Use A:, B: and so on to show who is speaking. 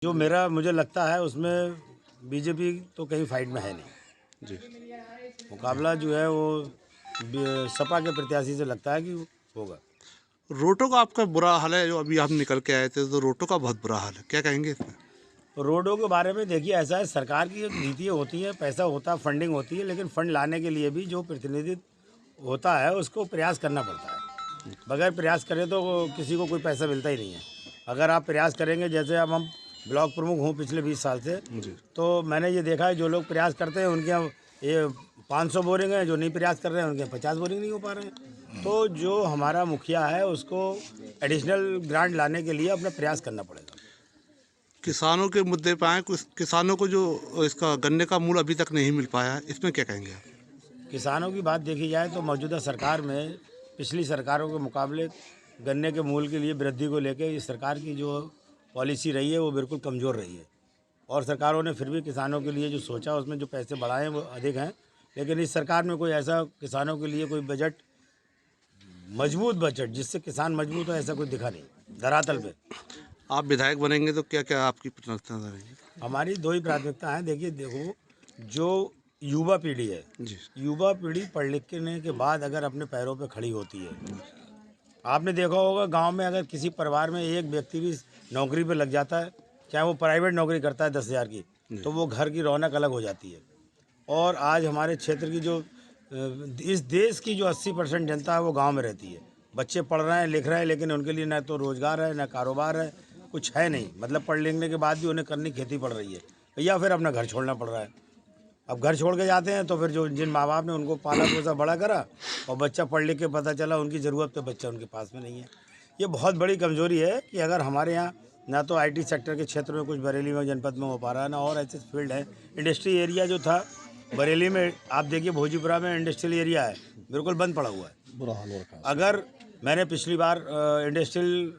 A: जो मेरा मुझे लगता है उसमें बीजेपी तो कहीं फाइट में है नहीं
B: जी।
A: मुकाबला जो है वो सपा के प्रत्याशी से लगता है कि होगा।
B: रोडों का आपका बुरा हाल है, जो अभी आप निकल के आए थे तो रोडों का बहुत बुरा हाल है, क्या कहेंगे इसमें?
A: रोडों के बारे में देखिए, ऐसा है, सरकार की एक नीतियाँ होती हैं, पैसा होता है, फंडिंग होती है, लेकिन फंड लाने के लिए भी जो प्रतिनिधित्व होता है उसको प्रयास करना पड़ता है। बगैर प्रयास करें तो किसी को कोई पैसा मिलता ही नहीं है। अगर आप प्रयास करेंगे, जैसे अब हम ब्लॉक प्रमुख हूँ पिछले 20 साल से,
B: जी।
A: तो मैंने ये देखा है जो लोग प्रयास करते हैं उनके यहाँ ये 500 बोरिंग है, जो नहीं प्रयास कर रहे हैं उनके यहाँ 50 बोरिंग नहीं हो पा रहे हैं। तो जो हमारा मुखिया है उसको एडिशनल ग्रांट लाने के लिए अपना प्रयास करना पड़ेगा।
B: किसानों के मुद्दे पे आए, कुछ किसानों को जो इसका गन्ने का मूल अभी तक नहीं मिल पाया है, इसमें क्या कहेंगे आप?
A: किसानों की बात देखी जाए तो मौजूदा सरकार में पिछली सरकारों के मुकाबले गन्ने के मूल्य के लिए वृद्धि को लेकर इस सरकार की जो पॉलिसी रही है वो बिल्कुल कमज़ोर रही है। और सरकारों ने फिर भी किसानों के लिए जो सोचा उसमें जो पैसे बढ़ाए वो अधिक हैं, लेकिन इस सरकार में कोई ऐसा किसानों के लिए कोई बजट, मजबूत बजट जिससे किसान मजबूत हो, ऐसा कोई दिखा नहीं धरातल पे।
B: आप विधायक बनेंगे तो क्या क्या आपकी प्राथमिकता रहेगी?
A: हमारी दो ही प्राथमिकता हैं। देखिए, देखो, जो युवा पीढ़ी है,
B: जी।
A: युवा पीढ़ी पढ़ लिखने के बाद अगर अपने पैरों पे खड़ी होती है, आपने देखा होगा गांव में अगर किसी परिवार में एक व्यक्ति भी नौकरी पे लग जाता है, चाहे वो प्राइवेट नौकरी करता है 10,000 की, तो वो घर की रौनक अलग हो जाती है। और आज हमारे क्षेत्र की जो इस देश की जो 80% जनता है वो गांव में रहती है। बच्चे पढ़ रहे हैं, लिख रहे हैं, लेकिन उनके लिए ना तो रोजगार है, ना कारोबार है, कुछ है नहीं। मतलब पढ़ लिखने के बाद भी उन्हें करनी खेती पड़ रही है, या फिर अपना घर छोड़ना पड़ रहा है। अब घर छोड़ के जाते हैं तो फिर जो जिन माँ बाप ने उनको पाला पोसा बड़ा करा और बच्चा पढ़ लिख के पता चला उनकी ज़रूरत तो बच्चा उनके पास में नहीं है। ये बहुत बड़ी कमज़ोरी है कि अगर हमारे यहाँ ना तो आईटी सेक्टर के क्षेत्र में कुछ बरेली में जनपद में हो पा रहा है, ना और ऐसे फील्ड है। इंडस्ट्री एरिया जो था बरेली में, आप देखिए भोजीपुरा में इंडस्ट्रियल एरिया है, बिल्कुल बंद पड़ा हुआ है।
B: बुरा हाल हो रखा है।
A: अगर मैंने पिछली बार इंडस्ट्रियल